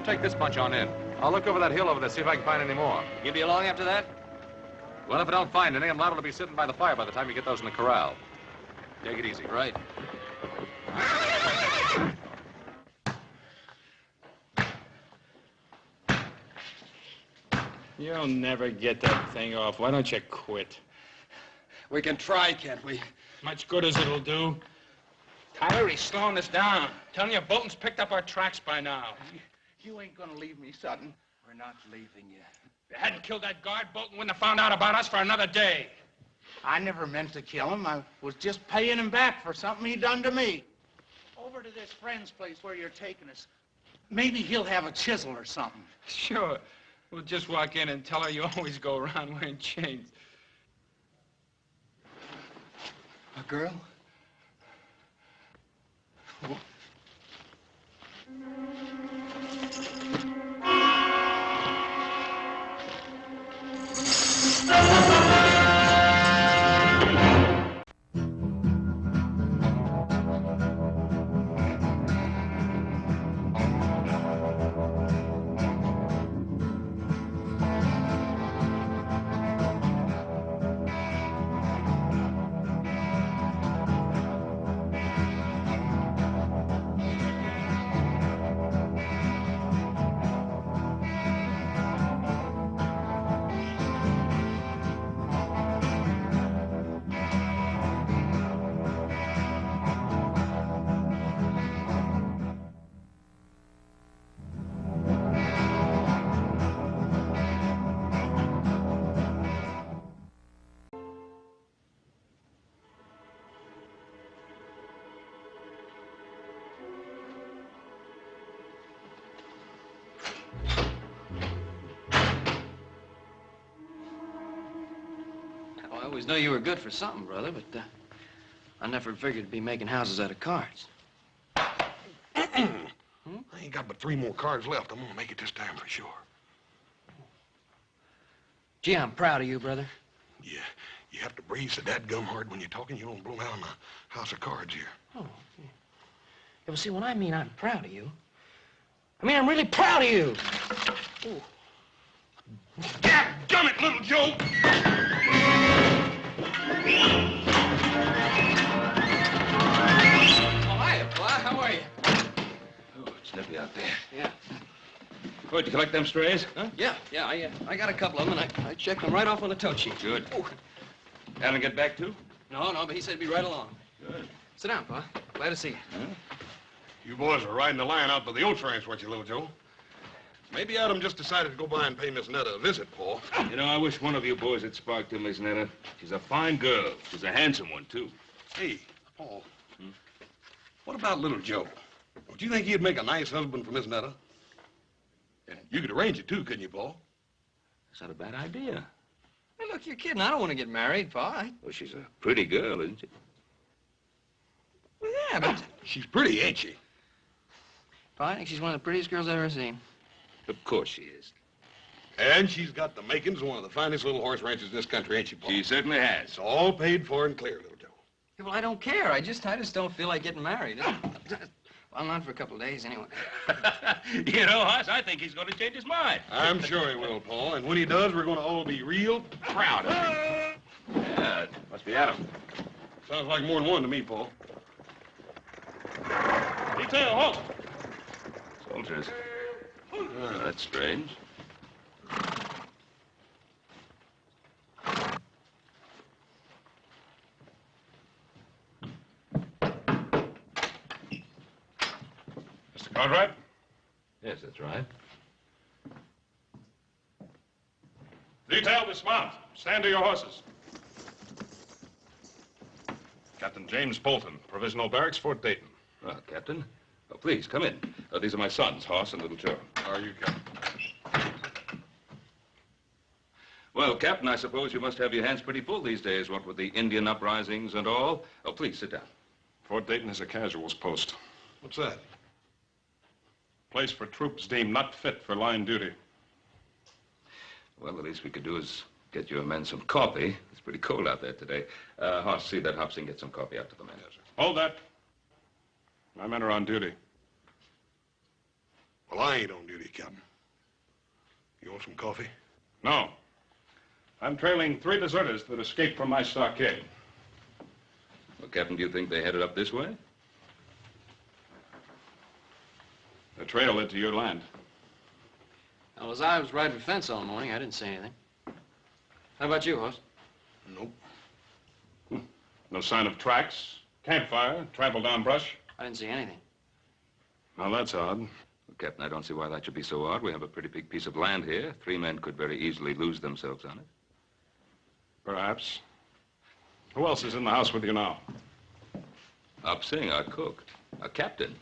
take this bunch on in. I'll look over that hill over there, see if I can find any more. You be along after that? Well, if I don't find any, I'm liable to be sitting by the fire by the time you get those in the corral. Take it easy. Right. You'll never get that thing off. Why don't you quit? We can try, can't we? Much good as it'll do. Tyler, he's slowing us down. Telling you, Bolton's picked up our tracks by now. You ain't gonna leave me, Sutton. We're not leaving you. If you hadn't killed that guard, Bolton wouldn't have found out about us for another day. I never meant to kill him. I was just paying him back for something he done to me. Over to this friend's place where you're taking us. Maybe he'll have a chisel or something. Sure. We'll just walk in and tell her you always go around wearing chains. A girl? Oh. I always knew you were good for something, brother, but I never figured to be making houses out of cards. I ain't got but 3 more cards left. I'm gonna make it this time for sure. Gee, I'm proud of you, brother. Yeah, you have to breathe so dadgum hard when you're talking. You don't blow out in the house of cards here. Oh, yeah. Well, see, when I mean I'm proud of you, I mean I'm really proud of you. Ooh. Dadgummit, little Joe! Oh, hiya, Fly. How are you? Oh, it's nippy out there. Yeah. Where'd you collect them strays? Huh? Yeah, I got a couple of them, and I checked them right off on the tote sheet. Good. Ooh. Alan get back too? No, but he said he'd be right along. Good. Sit down, Pa. Glad to see you. Huh? You boys are riding the line out to the old ranch, weren't you, little Joe? Maybe Adam just decided to go by and pay Miss Netta a visit, Paul. You know, I wish one of you boys had sparked to Miss Netta. She's a fine girl. She's a handsome one, too. Hey, Paul. What about little Joe? Don't you think he'd make a nice husband for Miss Netta? And you could arrange it, too, couldn't you, Paul? That's not a bad idea. Hey, look, you're kidding. I don't want to get married, Pa. Well, she's a pretty girl, isn't she? Well, yeah, but... She's pretty, ain't she? Pa, I think she's one of the prettiest girls I've ever seen. Of course she is. And she's got the makings of one of the finest little horse ranches in this country, ain't she, Paul? She certainly has. It's all paid for and clear, little Joe. Yeah, well, I don't care. I just don't feel like getting married. Well, not for a couple of days, anyway. You know, Hoss, I think he's going to change his mind. I'm sure he will, Paul. And when he does, we're going to all be real proud of him. Yeah, it must be Adam. Sounds like more than one to me, Paul. Detail, halt! Soldiers. That's strange. Mr. Cartwright? Yes, that's right. Detail, dismount. Stand to your horses. Captain James Bolton, Provisional Barracks, Fort Dayton. Well, Captain. Oh, please, come in. These are my sons, Hoss and Little Joe. How are you, Captain? Well, Captain, I suppose you must have your hands pretty full these days, what with the Indian uprisings and all. Oh, please, sit down. Fort Dayton is a casuals post. What's that? Place for troops deemed not fit for line duty. Well, the least we could do is get your men some coffee. It's pretty cold out there today. Hoss, see that Hobson get some coffee out to the men. Yes, sir. Hold that. My men are on duty. Well, I ain't on duty, Captain. You want some coffee? No. I'm trailing 3 deserters that escaped from my stockade. Well, Captain, do you think they headed up this way? The trail led to your land. Well, as I was riding the fence all morning, I didn't see anything. How about you, host? Nope. No sign of tracks, campfire, trampled down brush. I didn't see anything. Now, that's odd. Well, Captain, I don't see why that should be so odd. We have a pretty big piece of land here. 3 men could very easily lose themselves on it. Perhaps. Who else is in the house with you now? Hop Sing, our cook. Our captain.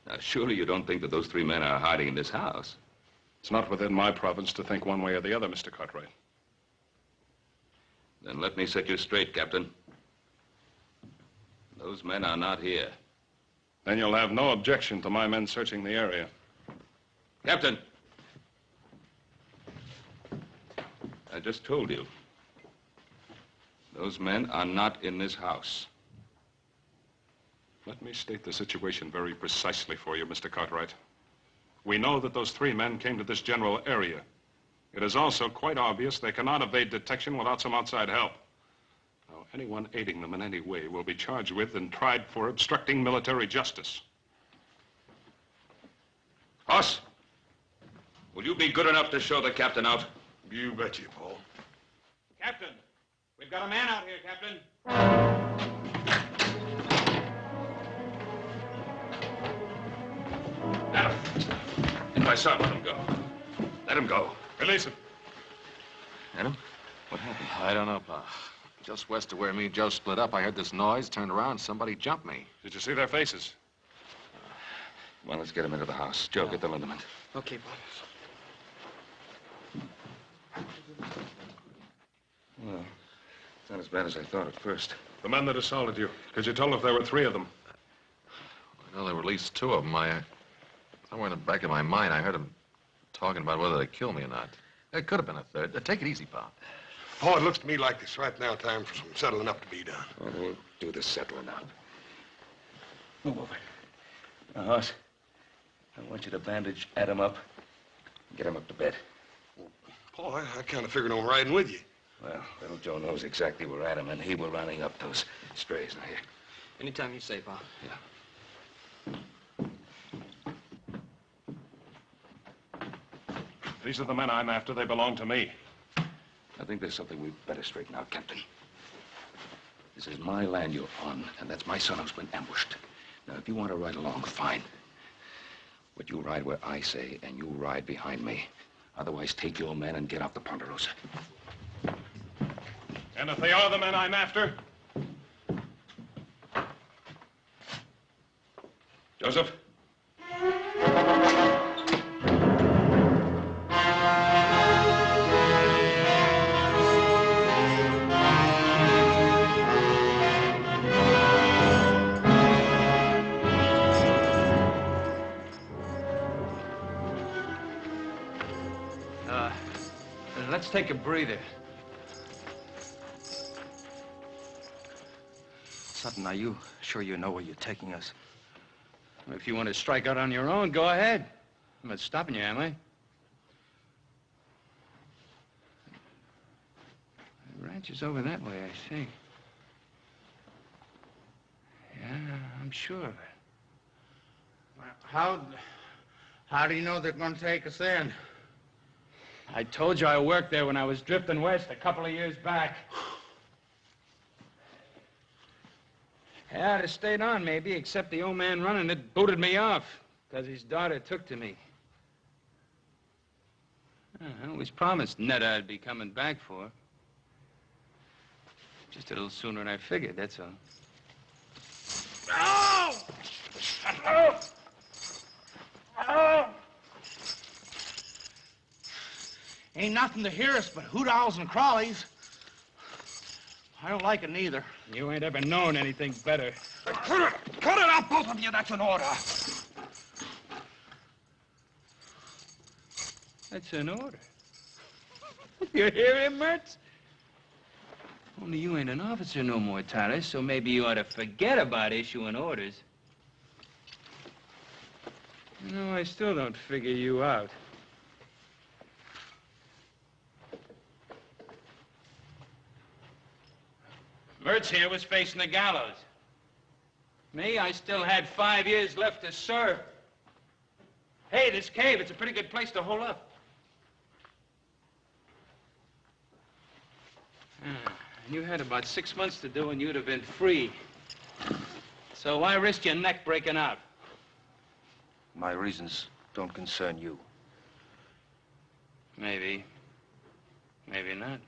Now, surely you don't think that those 3 men are hiding in this house? It's not within my province to think one way or the other, Mr. Cartwright. Then let me set you straight, Captain. Those men are not here. Then you'll have no objection to my men searching the area. Captain! I just told you. Those men are not in this house. Let me state the situation very precisely for you, Mr. Cartwright. We know that those 3 men came to this general area. It is also quite obvious they cannot evade detection without some outside help. Now, anyone aiding them in any way will be charged with and tried for obstructing military justice. Hoss! Will you be good enough to show the captain out? You betcha, Paul. Captain, we've got a man out here, Captain. Adam, in my son, let him go. Let him go. Release him. Adam, what happened? I don't know, Pa. Just west of where me and Joe split up, I heard this noise, turned around, somebody jumped me. Did you see their faces? Well, let's get him into the house. Joe, get the liniment. Okay, Bob. Well, it's not as bad as I thought at first. The men that assaulted you. Could you tell if there were 3 of them? I know there were at least 2 of them. Somewhere in the back of my mind, I heard them talking about whether they'd kill me or not. There could have been a 3rd. Take it easy, Pa. Paul, it looks to me like it's right now time for some settling up to be done. Well, we'll do the settling up. Move over. Now, Hoss, I want you to bandage Adam up and get him up to bed. Paul, I kind of figured on riding with you. Well, little Joe knows exactly where Adam and he were rounding up those strays. Now, here. Anytime you say, Pa. Yeah. These are the men I'm after. They belong to me. I think there's something we'd better straighten out, Captain. This is my land you're on, and that's my son who's been ambushed. Now, if you want to ride along, fine. But you ride where I say, and you ride behind me. Otherwise, take your men and get off the Ponderosa. And if they are the men I'm after? Joseph? Let's take a breather. Sutton, are you sure you know where you're taking us? If you want to strike out on your own, go ahead. I'm not stopping you, am I? The ranch is over that way, I think. Yeah, I'm sure of it. How do you know they're going to take us in? I told you I worked there when I was drifting west a couple of years back. Yeah, I'd have stayed on, maybe, except the old man running it booted me off because his daughter took to me. I always promised Netta I'd be coming back for her. Just a little sooner than I figured, that's all. Oh! Oh! Oh! Ain't nothing to hear us but hoot owls and crawlies. I don't like it neither. You ain't ever known anything better. Cut it out, both of you. That's an order. That's an order. You hear him, Mertz? Only you ain't an officer no more, Tyler, so maybe you ought to forget about issuing orders. No, I still don't figure you out. Mertz here was facing the gallows. Me, I still had 5 years left to serve. Hey, this cave, it's a pretty good place to hole up. And you had about 6 months to do, and you'd have been free. So why risk your neck breaking out? My reasons don't concern you. Maybe. Maybe not.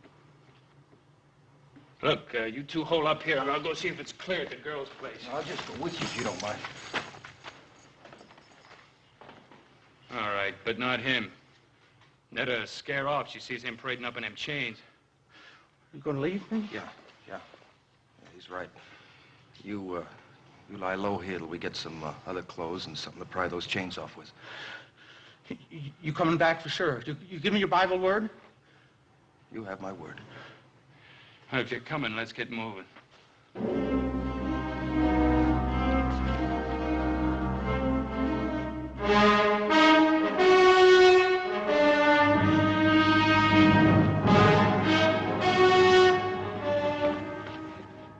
Look, you two hole up here, and I'll go see if it's clear at the girl's place. I'll just go with you if you don't mind. All right, but not him. That'll scare off. She sees him parading up in them chains. You gonna leave me? Yeah. He's right. You lie low here till we get some other clothes and something to pry those chains off with. You coming back for sure? You give me your Bible word? You have my word. Well, if you're coming, let's get moving.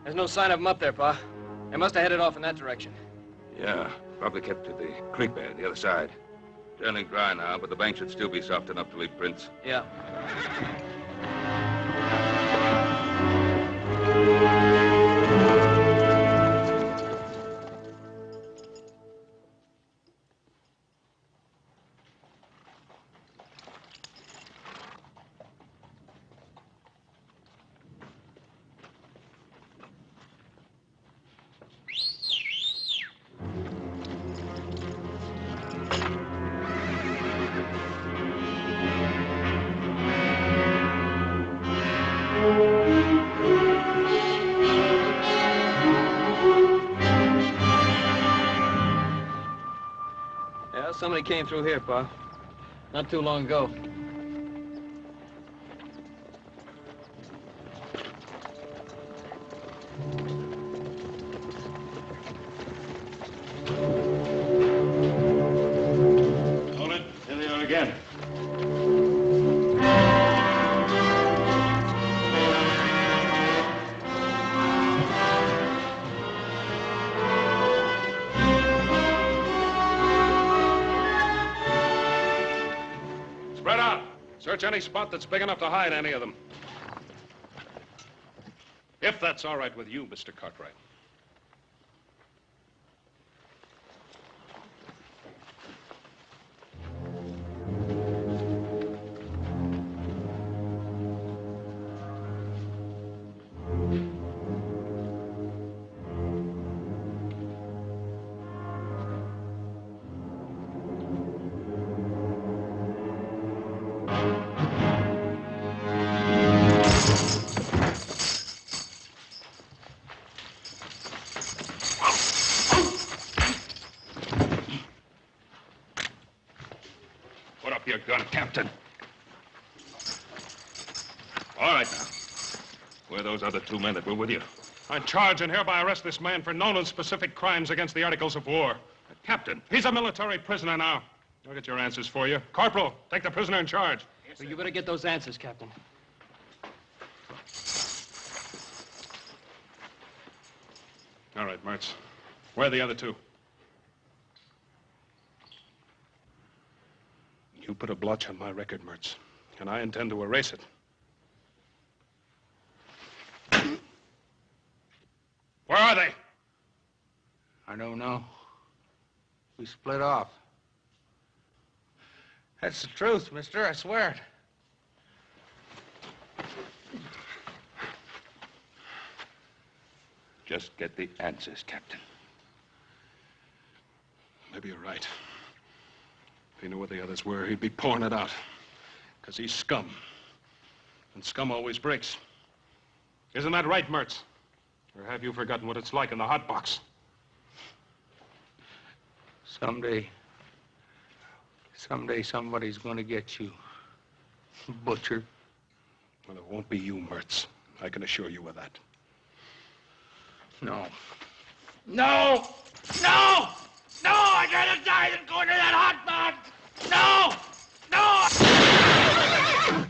There's no sign of them up there, Pa. They must have headed off in that direction. Yeah, probably kept to the creek bed, the other side. Turning dry now, but the bank should still be soft enough to leave prints. Yeah. Yeah, somebody came through here, Pa. Not too long ago. Hold it. Here they are again. Spread out. Search any spot that's big enough to hide any of them. If that's all right with you, Mr. Cartwright. Put up your gun, Captain. All right, now. Where are those other 2 men that were with you? I charge and hereby arrest this man for known and specific crimes against the Articles of War. Captain, he's a military prisoner now. I'll get your answers for you. Corporal, take the prisoner in charge. Yes, well, you better get those answers, Captain. All right, Mertz. Where are the other 2? You put a blotch on my record, Mertz, and I intend to erase it. Where are they? I don't know. We split off. That's the truth, mister. I swear it. Just get the answers, Captain. Maybe you're right. If he knew where the others were, he'd be pouring it out. Because he's scum. And scum always breaks. Isn't that right, Mertz? Or have you forgotten what it's like in the hot box? Someday somebody's gonna get you, butcher. Well, it won't be you, Mertz. I can assure you of that. No. No! No! No! I I'd rather die than go into that hot bath! No! No! The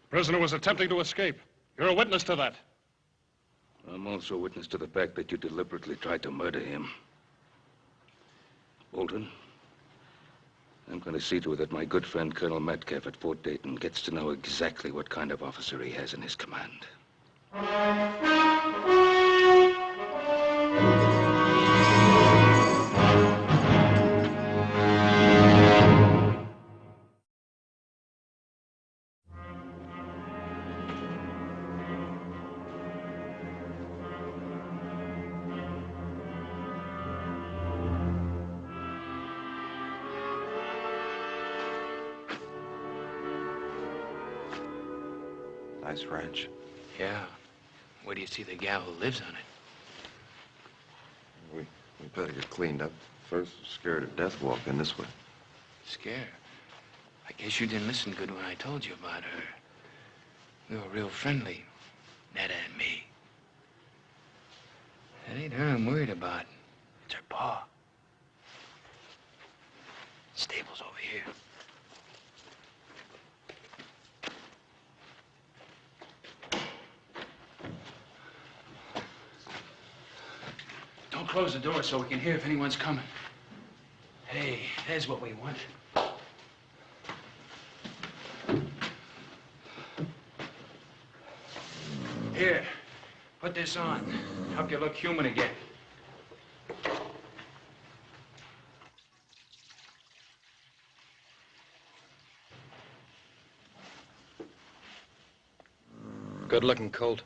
prisoner was attempting to escape. You're a witness to that. I'm also a witness to the fact that you deliberately tried to murder him. Bolton, I'm going to see to it that my good friend Colonel Metcalf at Fort Dayton gets to know exactly what kind of officer he has in his command. Nice ranch. Yeah. Where do you see the gal who lives on it? We better get cleaned up. First, scared to death walking this way. Scared? I guess you didn't listen good when I told you about her. We were real friendly, Netta and me. That ain't her I'm worried about. It's her pa. Stable's over here. Don't close the door so we can hear if anyone's coming. Hey, there's what we want. Here, put this on. Help you look human again. Good-looking colt.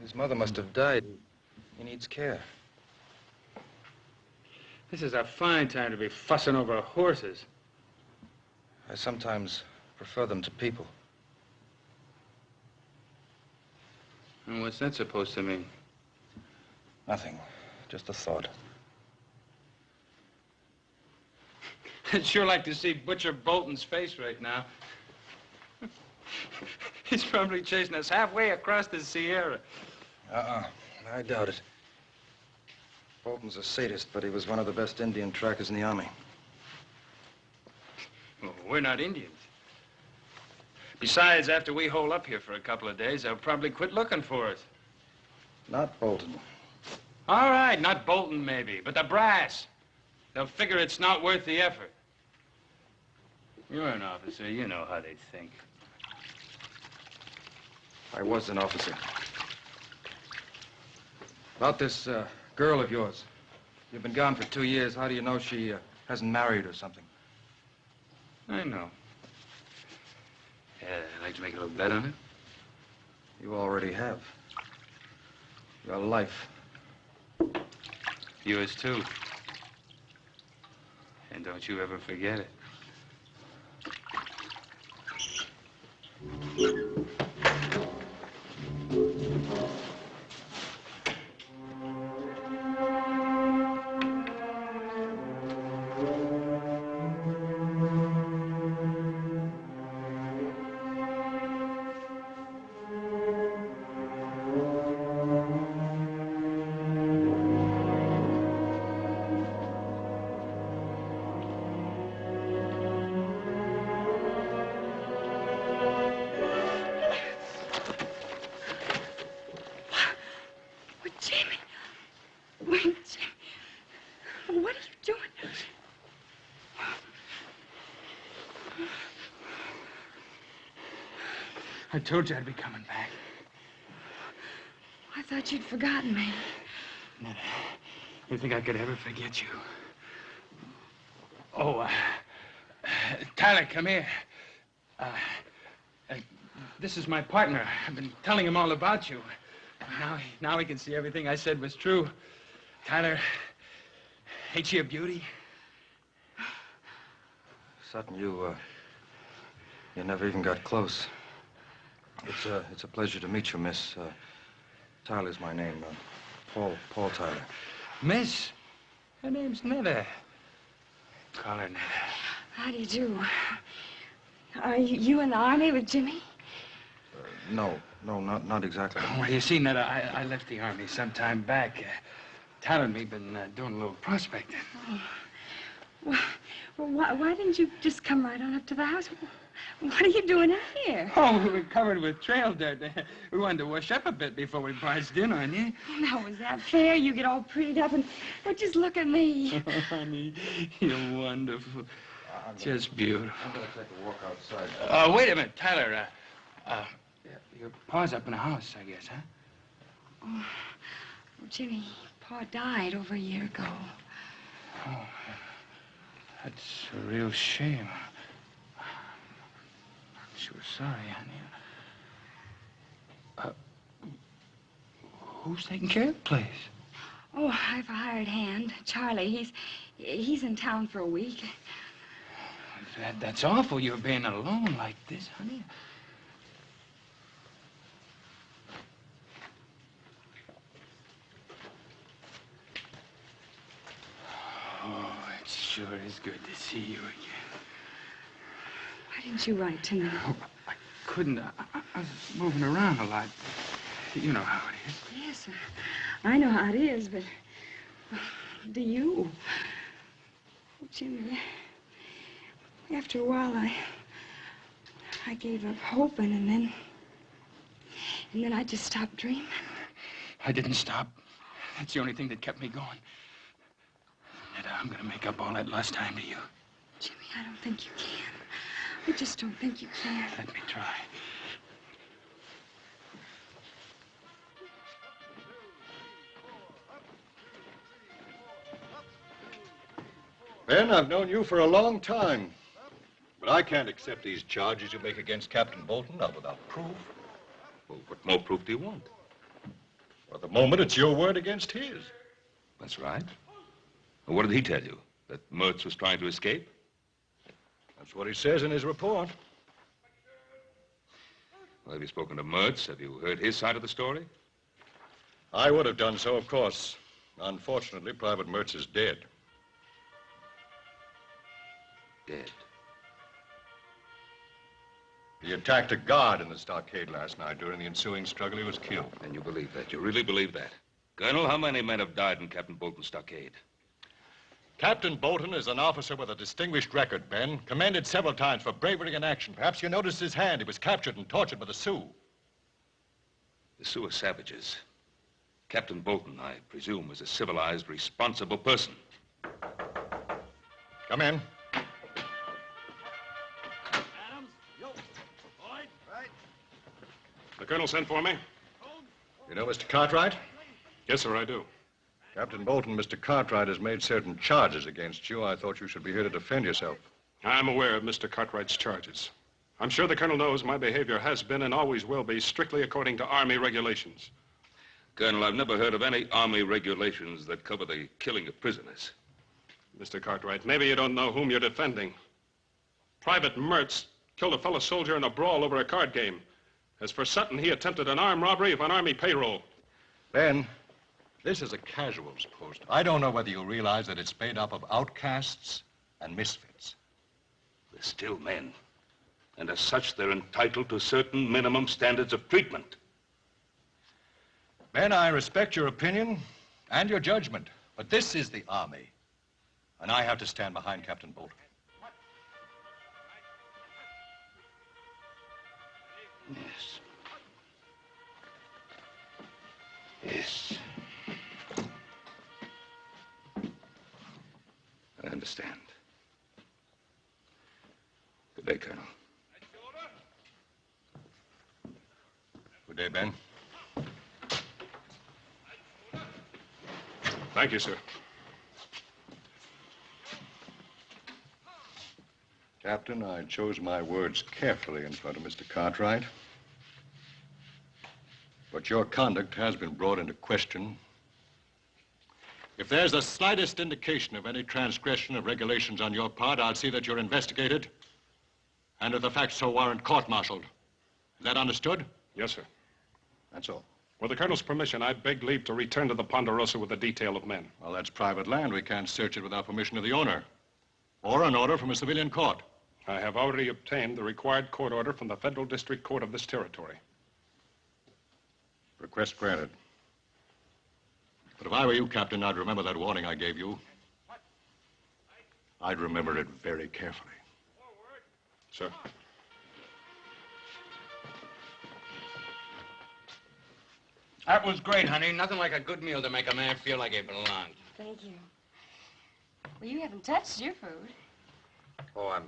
His mother must have died. He needs care. This is a fine time to be fussing over horses. I sometimes prefer them to people. And what's that supposed to mean? Nothing. Just a thought. I'd sure like to see Butcher Bolton's face right now. He's probably chasing us halfway across the Sierra. I doubt it. Bolton's a sadist, but he was one of the best Indian trackers in the Army. Well, we're not Indians. Besides, after we hole up here for a couple of days, they'll probably quit looking for us. Not Bolton. All right, not Bolton maybe, but the brass. They'll figure it's not worth the effort. You're an officer. You know how they think. I was an officer. About this girl of yours. You've been gone for 2 years. How do you know she hasn't married or something? I know. I'd like to make a little bet on it. You already have. Your life. Yours too. And don't you ever forget it. I told you I'd be coming back. I thought you'd forgotten me. Netta, you think I could ever forget you? Oh, Tyler, come here. This is my partner. I've been telling him all about you. Now he can see everything I said was true. Tyler, ain't she a beauty? Sutton, you never even got close. It's a pleasure to meet you, Miss. Tyler's my name. Paul Tyler. Miss? Her name's Netta. Call her Netta. How do you do? Are you in the Army with Jimmy? No, not exactly. Well, you see, Netta, I left the Army some time back. Tyler and me been doing a little prospecting. Well, why didn't you just come right on up to the house? What are you doing in here? Oh, we were covered with trail dirt. We wanted to wash up a bit before we barged in on you. Now, was that fair? You get all prettied up and... Well, just look at me. Oh, honey, you're wonderful. Just beautiful. I'm going to take a walk outside. Wait a minute, Tyler. Your pa's up in the house, I guess, huh? Oh, Jimmy, Pa died over a year ago. Oh, that's a real shame. I'm sure sorry, honey. Who's taking care of the place? Oh, I've a hired hand, Charlie. He's in town for a week. That's awful, you're being alone like this, honey. Oh, it sure is good to see you again. Why didn't you write to me? Oh, I couldn't. I was moving around a lot. You know how it is. Yes, I know how it is, but do you? Oh, Jimmy, after a while, I gave up hoping, and then I just stopped dreaming. I didn't stop. That's the only thing that kept me going. Netta, I'm gonna make up all that lost time to you. Jimmy, I don't think you can. I just don't think you can. Let me try. Ben, I've known you for a long time. But I can't accept these charges you make against Captain Bolton, not without proof. Well, what more proof do you want? For the moment, it's your word against his. That's right. Well, what did he tell you? That Mertz was trying to escape? That's what he says in his report. Well, have you spoken to Mertz? Have you heard his side of the story? I would have done so, of course. Unfortunately, Private Mertz is dead. Dead. He attacked a guard in the stockade last night. During the ensuing struggle, he was killed. And you believe that? You really believe that? Colonel, how many men have died in Captain Bolton's stockade? Captain Bolton is an officer with a distinguished record, Ben. Commended several times for bravery in action. Perhaps you noticed his hand. He was captured and tortured by the Sioux. The Sioux are savages. Captain Bolton, I presume, is a civilized, responsible person. Come in. The colonel sent for me? You know Mr. Cartwright? Yes, sir, I do. Captain Bolton, Mr. Cartwright has made certain charges against you. I thought you should be here to defend yourself. I'm aware of Mr. Cartwright's charges. I'm sure the colonel knows my behavior has been and always will be strictly according to Army regulations. Colonel, I've never heard of any Army regulations that cover the killing of prisoners. Mr. Cartwright, maybe you don't know whom you're defending. Private Mertz killed a fellow soldier in a brawl over a card game. As for Sutton, he attempted an armed robbery of an Army payroll. Ben, this is a casuals post. I don't know whether you realize that it's made up of outcasts and misfits. They're still men. And as such, they're entitled to certain minimum standards of treatment. Ben, I respect your opinion and your judgment, but this is the Army, and I have to stand behind Captain Bolton. Yes. Yes. I understand. Good day, Colonel. Good day, Ben. Thank you, sir. Captain, I chose my words carefully in front of Mr. Cartwright. But your conduct has been brought into question. If there's the slightest indication of any transgression of regulations on your part, I'll see that you're investigated. And if the facts so warrant, court-martialed. Is that understood? Yes, sir. That's all. With the colonel's permission, I beg leave to return to the Ponderosa with a detail of men. Well, that's private land. We can't search it without permission of the owner. Or an order from a civilian court. I have already obtained the required court order from the Federal District Court of this territory. Request granted. But if I were you, Captain, I'd remember that warning I gave you. I'd remember it very carefully. Sir. That was great, honey. Nothing like a good meal to make a man feel like he belonged. Thank you. Well, you haven't touched your food. Oh,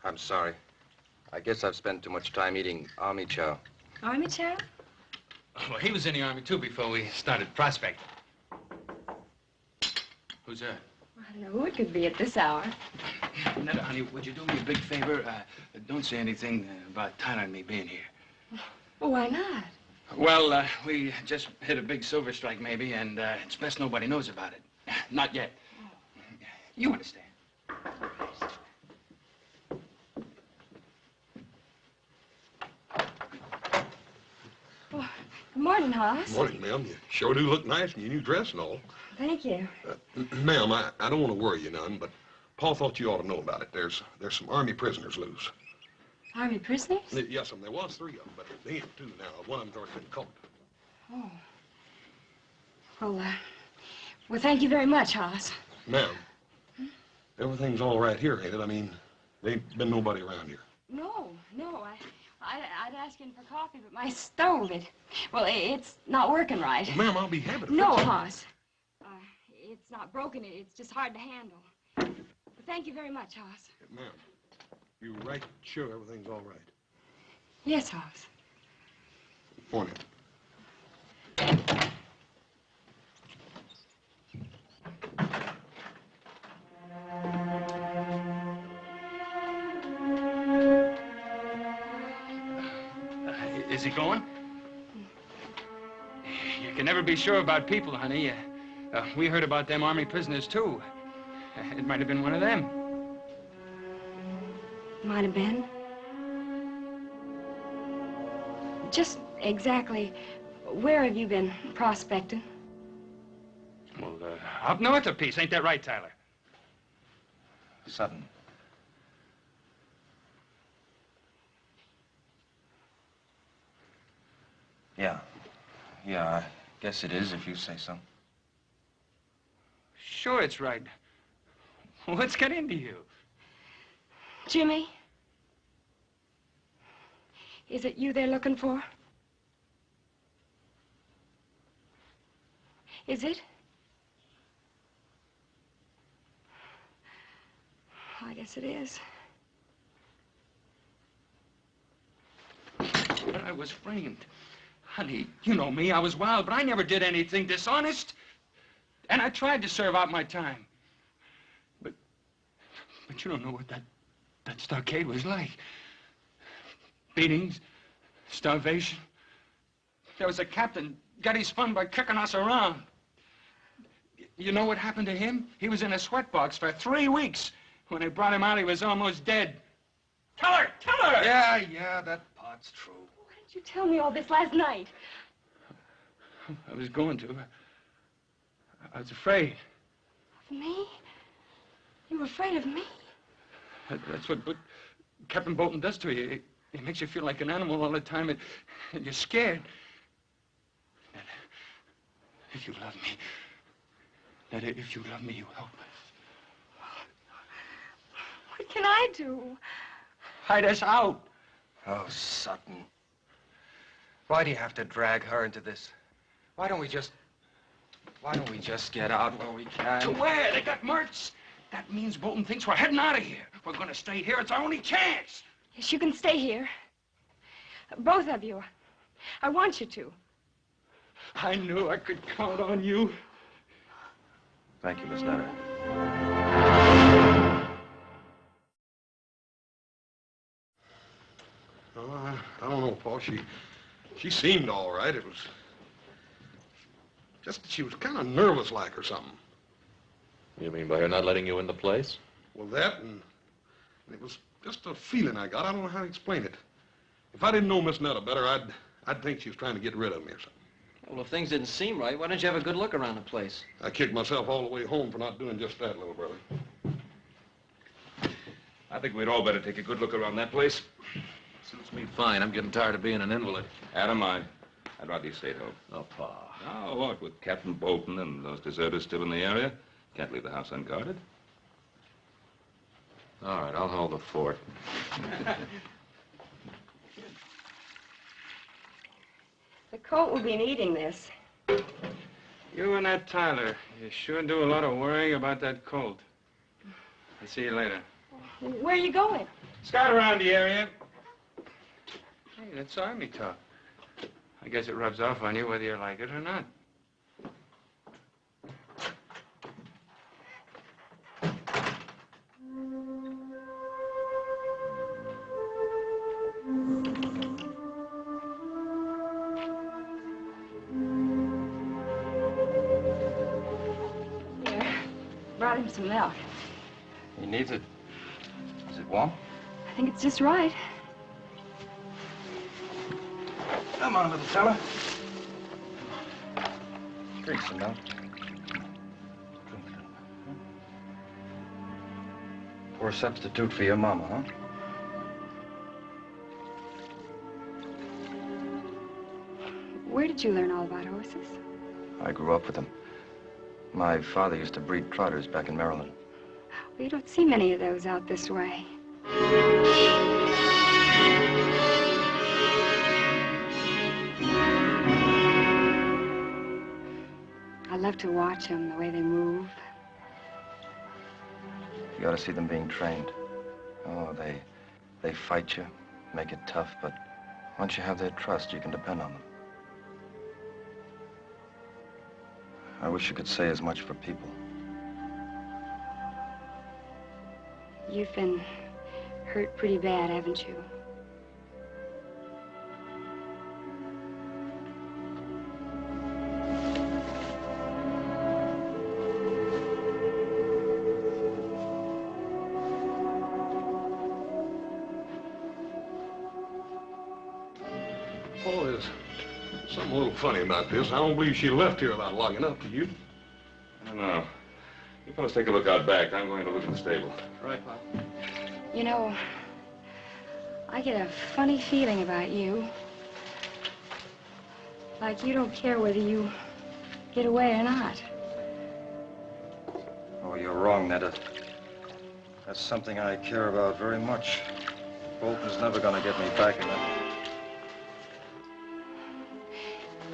I'm sorry. I guess I've spent too much time eating army chow. Army chow? Well, he was in the Army, too, before we started prospecting. Who's that? I don't know who it could be at this hour. Netta, honey, would you do me a big favor? Don't say anything about Tyler and me being here. Well, why not? Well, we just hit a big silver strike, maybe, and it's best nobody knows about it. Not yet. You understand. Well, good morning, Hoss. Morning, ma'am. You sure do look nice in your new dress and all. Thank you. Ma'am, I don't want to worry you none, but Paul thought you ought to know about it. There's some Army prisoners loose. Army prisoners? Yes, there was 3 of them, but they ain't 2 now. One of them's already been caught. Oh. Well, thank you very much, Hoss. Ma'am, everything's all right here, ain't it? I mean, there ain't been nobody around here. No. I'd ask in for coffee, but my stove, it's not working right. Well, ma'am, I'll be happy to No, fix it. Hoss. It's not broken. It's just hard to handle. But thank you very much, Hoss. Ma'am, you right sure everything's all right? Yes, Hoss. Morning. Is he going? You can never be sure about people, honey. We heard about them Army prisoners, too. It might have been one of them. Might have been. Just exactly where have you been prospecting? Well, up north a piece. Ain't that right, Tyler? Sutton. Yeah, I guess it is if you say so. Sure, it's right. What's got into you? Jimmy? Is it you they're looking for? Is it? I guess it is. But I was framed. Honey, you know me. I was wild, but I never did anything dishonest. And I tried to serve out my time. But you don't know what that stockade was like. Beatings, starvation. There was a captain got his fun by kicking us around. You know what happened to him? He was in a sweatbox for 3 weeks. When they brought him out, he was almost dead. Tell her! Tell her! Yeah, that part's true. Why didn't you tell me all this last night? I was going to. I was afraid. Of me? You were afraid of me? That's what Captain Bolton does to you. He makes you feel like an animal all the time, and you're scared. Netta, if you love me, Netta, if you love me, you help us. What can I do? Hide us out. Oh, Sutton. Why do you have to drag her into this? Why don't we just get out when we can? To where? They got Mertz. That means Bolton thinks we're heading out of here. We're going to stay here. It's our only chance. Yes, you can stay here. Both of you. I want you to. I knew I could count on you. Thank you, Miss Nutter. Oh, I don't know, Paul. She seemed all right. It was just that she was kind of nervous like or something. You mean by her not letting you in the place? Well, that and it was just a feeling I got. I don't know how to explain it. If I didn't know Miss Netta better, I'd think she was trying to get rid of me or something. Well, if things didn't seem right, why don't you have a good look around the place? I kicked myself all the way home for not doing just that, little brother. I think we'd all better take a good look around that place. Suits me fine. I'm getting tired of being an invalid. Out of mine. I'd rather you stayed home. Oh, Pa. Now, what, with Captain Bolton and those deserters still in the area, can't leave the house unguarded. All right, I'll hold the fort. The colt will be needing this. You and that Tyler, you sure do a lot of worrying about that colt. I'll see you later. Where are you going? Scout around the area. Hey, that's Army talk. I guess it rubs off on you whether you like it or not. Here, brought him some milk. He needs it. Is it warm? I think it's just right. Come on, little fella. Drink some milk. Poor substitute for your mama, huh? Where did you learn all about horses? I grew up with them. My father used to breed trotters back in Maryland. Well, you don't see many of those out this way. I love to watch them, the way they move. You ought to see them being trained. Oh, they fight you, make it tough, but once you have their trust, you can depend on them. I wish you could say as much for people. You've been hurt pretty bad, haven't you? Paul, there's something a little funny about this. I don't believe she left here without logging up, do you? I don't know. You fellas take a look out back. I'm going to look at the stable. Right, Pop. You know, I get a funny feeling about you. Like you don't care whether you get away or not. Oh, you're wrong, Netta. That's something I care about very much. Bolton's never gonna get me back in that.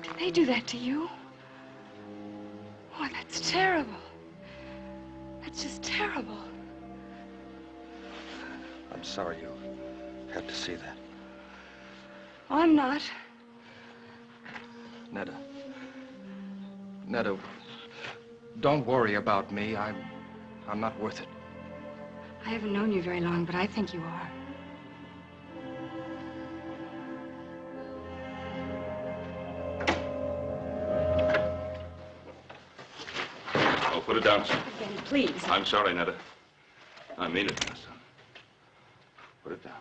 Did they do that to you? Oh, that's terrible. That's just terrible. I'm sorry you had to see that. Oh, I'm not. Netta. Netta, don't worry about me. I'm not worth it. I haven't known you very long, but I think you are. Oh, put it down, son. Benny, please. I'm sorry, Netta. I mean it, my son. Put it down.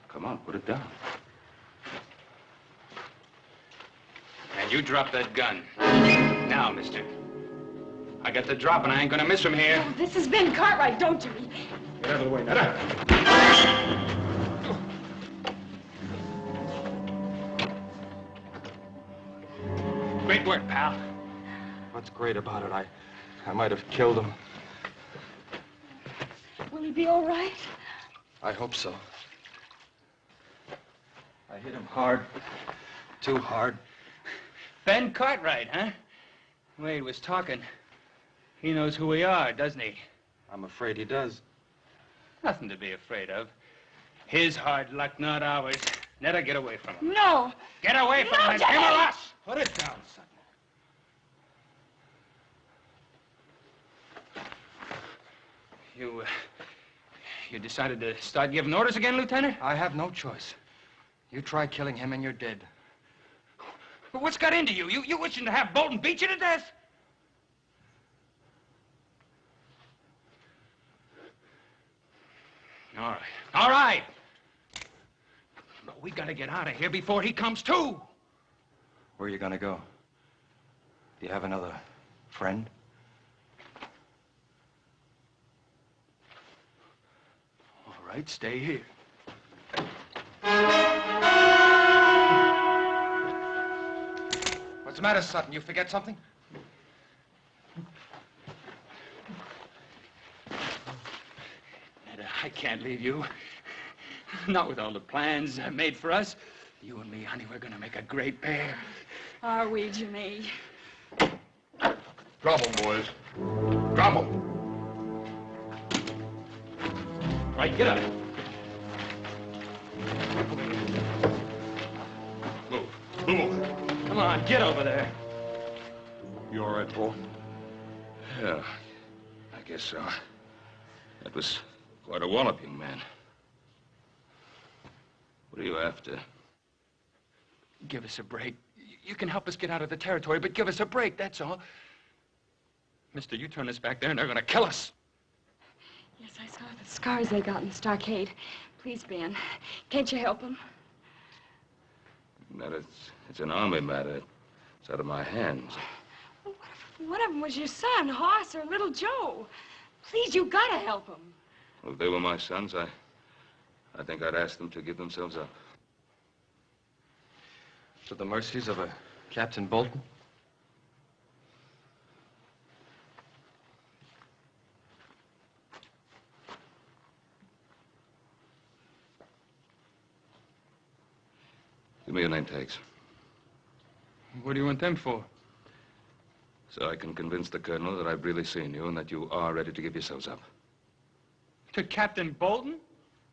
Come on, put it down. And you drop that gun. Now, mister. I got the drop and I ain't gonna miss from here. Oh, this is Ben Cartwright, don't you? Get out of the way, Netta. Great work, pal. What's great about it? I might have killed him. Will he be all right? I hope so. I hit him hard. Too hard. Ben Cartwright, huh? Wade was talking. He knows who we are, doesn't he? I'm afraid he does. Nothing to be afraid of. His hard luck, not ours. Netta, get away from him. No! Get away from him, Daddy! him or us! Put it down, son. You decided to start giving orders again, Lieutenant? I have no choice. You try killing him and you're dead. But what's got into you? You wishing to have Bolton beat you to death? All right. All right. But we gotta get out of here before he comes to. Where are you gonna go? Do you have another friend? All right, stay here. What's the matter, Sutton? You forget something? Ned, I can't leave you. Not with all the plans made for us. You and me, honey, we're gonna make a great pair. Are we, Jimmy? Drop 'em, boys. Drop 'em. Right, get up. Move. Come on, get over there. You all right, Paul? Yeah, I guess so. That was quite a walloping, man. What are you after? Give us a break. You can help us get out of the territory, but give us a break, that's all. Mister, you turn us back there and they're gonna kill us. Yes, I saw the scars they got in the stockade. Please, Ben, can't you help them? That it's an army matter. It's out of my hands. Well, what if one of them was your son, Hoss, or little Joe? Please, you gotta help them. Well, if they were my sons, I think I'd ask them to give themselves up. To the mercies of a Captain Bolton? Give me your name tags, What do you want them for? so I can convince the colonel that I've really seen you and that you are ready to give yourselves up. To Captain Bolton?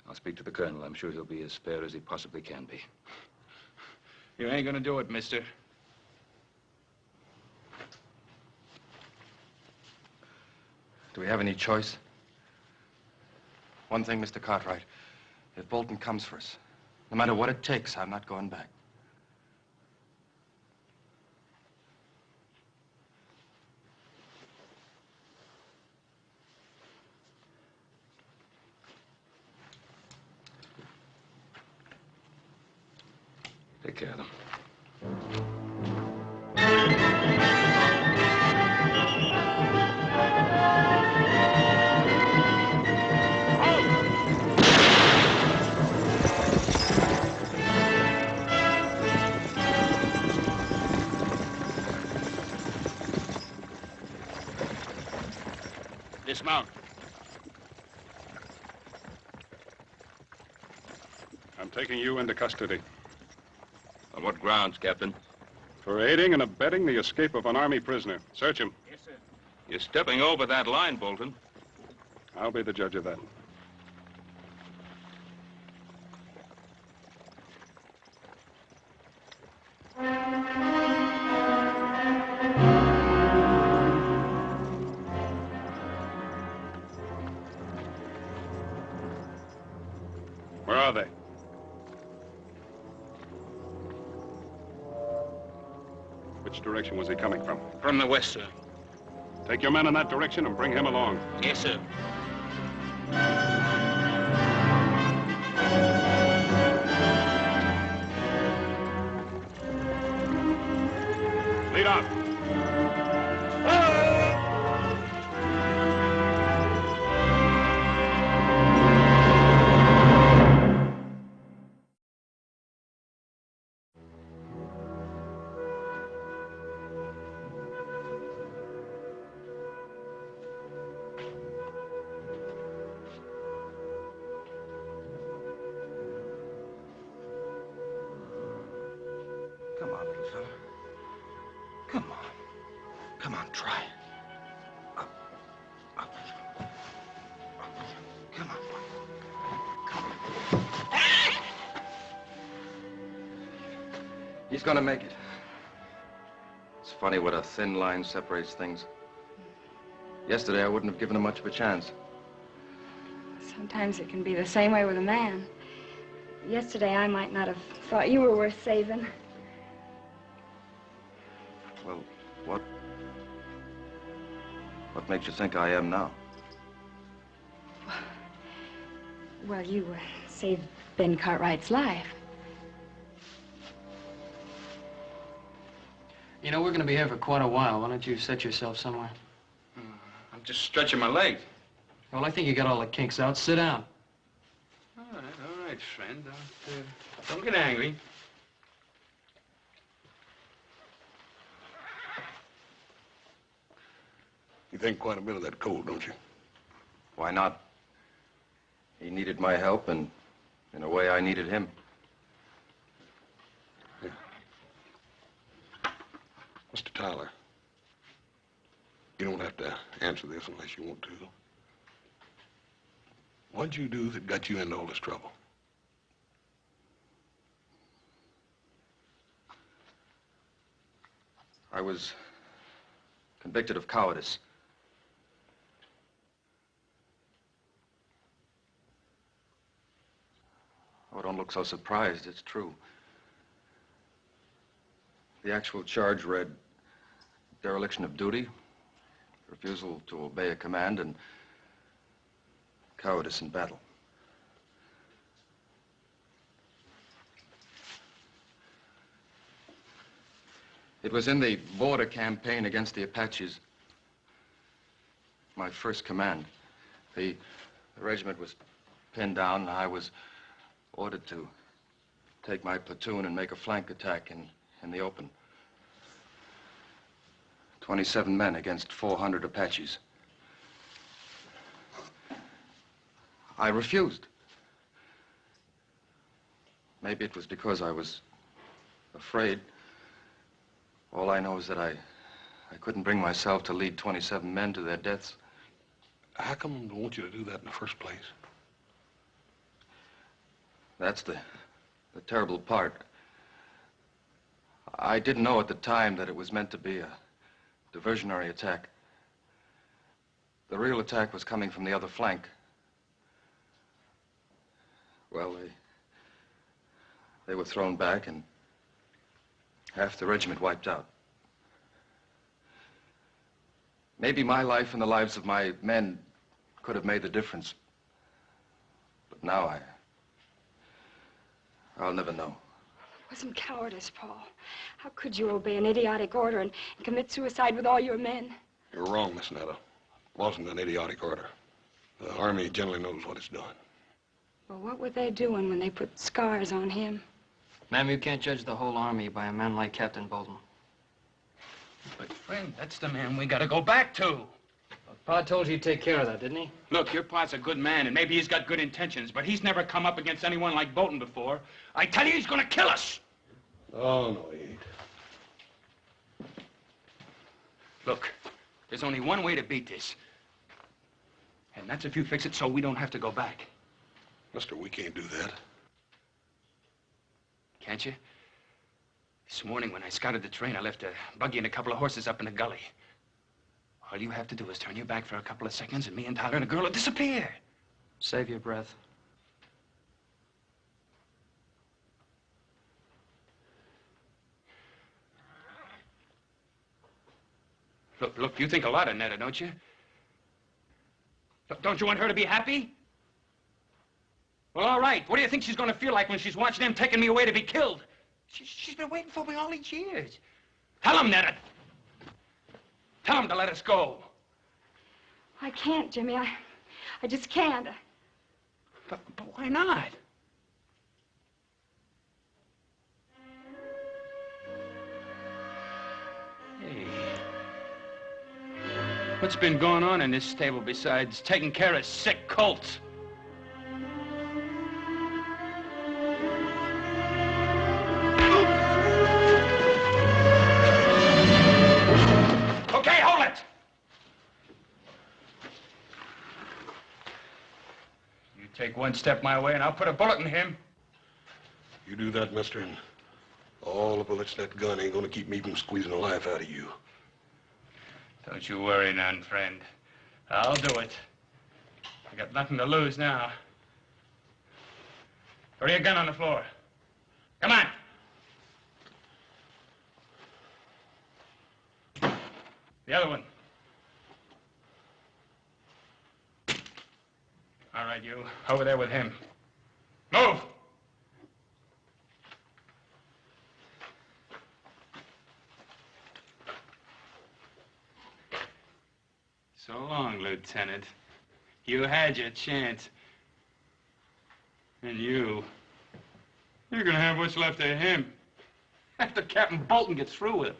I'll speak to the colonel. I'm sure he'll be as fair as he possibly can be. You ain't gonna do it, mister. Do we have any choice? One thing, Mr. Cartwright. If Bolton comes for us, no matter what it takes, I'm not going back. Take care of them. Dismount. I'm taking you into custody. On what grounds, Captain? For aiding and abetting the escape of an Army prisoner. Search him. Yes, sir. You're stepping over that line, Bolton. I'll be the judge of that. Where are they? Which direction was he coming from? From the west, sir. Take your men in that direction and bring him along. Yes, sir. Lead out. Come on, little fella. Come on. Come on, try. Up. Up. Come on. Come on. He's gonna make it. It's funny what a thin line separates things. Yesterday, I wouldn't have given him much of a chance. Sometimes it can be the same way with a man. Yesterday, I might not have thought you were worth saving. Well, what makes you think I am now? Well, you saved Ben Cartwright's life. You know, we're going to be here for quite a while. Why don't you set yourself somewhere? I'm just stretching my legs. Well, I think you got all the kinks out. Sit down. All right, friend. Don't get angry. You think quite a bit of that colt, don't you? Why not? He needed my help, and in a way, I needed him. Yeah. Mr. Tyler, you don't have to answer this unless you want to. What'd you do that got you into all this trouble? I was convicted of cowardice. Oh, don't look so surprised. It's true. The actual charge read dereliction of duty, refusal to obey a command, and cowardice in battle. It was in the border campaign against the Apaches, my first command. The regiment was pinned down, and I was ordered to take my platoon and make a flank attack in the open. 27 men against 400 Apaches. I refused. Maybe it was because I was afraid. All I know is that I couldn't bring myself to lead 27 men to their deaths. How come they want you to do that in the first place? That's the terrible part. I didn't know at the time that it was meant to be a diversionary attack. The real attack was coming from the other flank. Well, they were thrown back and half the regiment wiped out. Maybe my life and the lives of my men could have made the difference. But now I'll never know. It wasn't cowardice, Paul. How could you obey an idiotic order and commit suicide with all your men? You're wrong, Miss Netta. It wasn't an idiotic order. The Army generally knows what it's done. Well, what were they doing when they put scars on him? Ma'am, you can't judge the whole Army by a man like Captain Bolton. But, friend, that's the man we gotta go back to. Pa told you he'd take care of that, didn't he? Look, your pa's a good man, and maybe he's got good intentions, but he's never come up against anyone like Bolton before. I tell you, he's gonna kill us. Oh, no, he ain't. Look, there's only one way to beat this. And that's if you fix it so we don't have to go back. Mister, we can't do that. Can't you? This morning when I scouted the train, I left a buggy and a couple of horses up in the gully. All you have to do is turn your back for a couple of seconds and me and Tyler and the girl will disappear. Save your breath. Look, you think a lot of Netta, don't you? Look, don't you want her to be happy? Well, all right. What do you think she's going to feel like when she's watching them taking me away to be killed? She's been waiting for me all these years. Tell him, Netta. Tell him to let us go. I can't, Jimmy. I just can't. But why not? Hey. What's been going on in this stable besides taking care of sick colts? Okay, hold it! You take one step my way and I'll put a bullet in him. You do that, mister, and all the bullets in that gun ain't gonna keep me from squeezing the life out of you. Don't you worry none, friend. I'll do it. I got nothing to lose now. Throw your gun on the floor. Come on. The other one. All right, you. Over there with him. Move! So long, Lieutenant. You had your chance. And you're gonna have what's left of him after Captain Bolton gets through with him.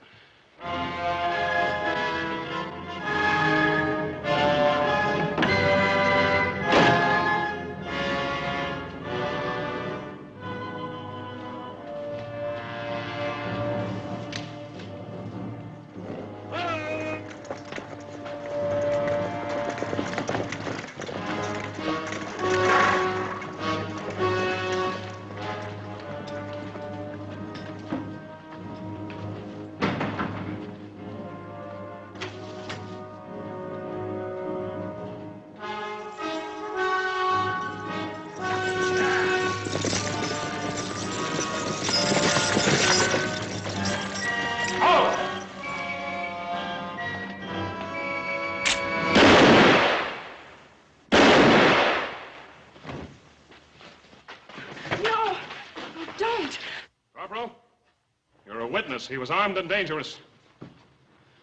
witness. He was armed and dangerous.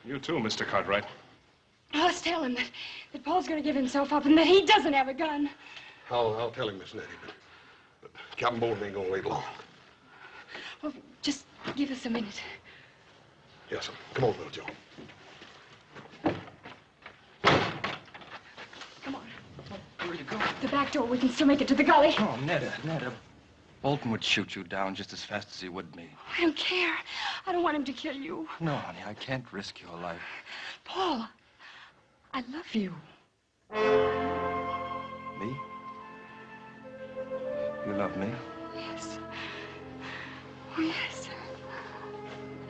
You too, Mr. Cartwright. Let's tell him that Paul's going to give himself up and that he doesn't have a gun. I'll tell him, Miss Nettie, but Captain Bolton ain't gonna wait long. Well, just give us a minute. Yes, sir. Come on, little Joe. Come on. Where are you going? The back door. We can still make it to the gully. Oh, Netta. Bolton would shoot you down just as fast as he would me. I don't care. I don't want him to kill you. No, honey, I can't risk your life. Paul, I love you. Me? You love me? Yes. Oh, yes.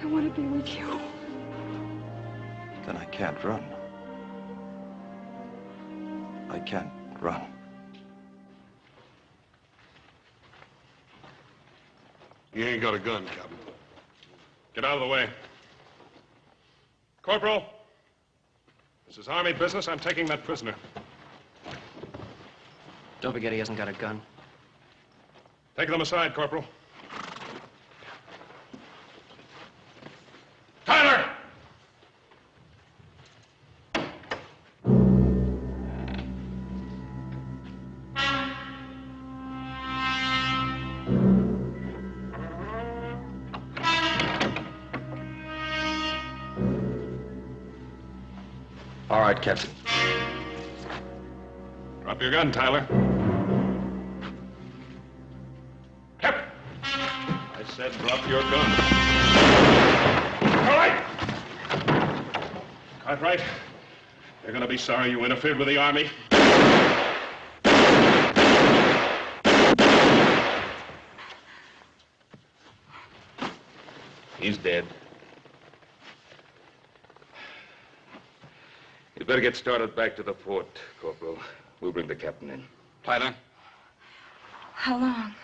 I want to be with you. Then I can't run. I can't run. You ain't got a gun, Captain. Get out of the way. Corporal, this is Army business. I'm taking that prisoner. Don't forget he hasn't got a gun. Take them aside, Corporal. Tyler! All right, Captain. Drop your gun, Tyler. Captain! I said drop your gun. All right! Cartwright, you're gonna be sorry you interfered with the Army. He's dead. You better get started back to the fort, Corporal. We'll bring the captain in. Tyler? How long?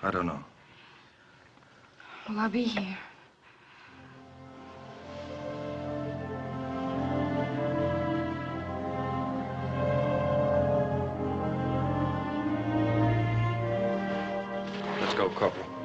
I don't know. Well, I'll be here. Let's go, Corporal.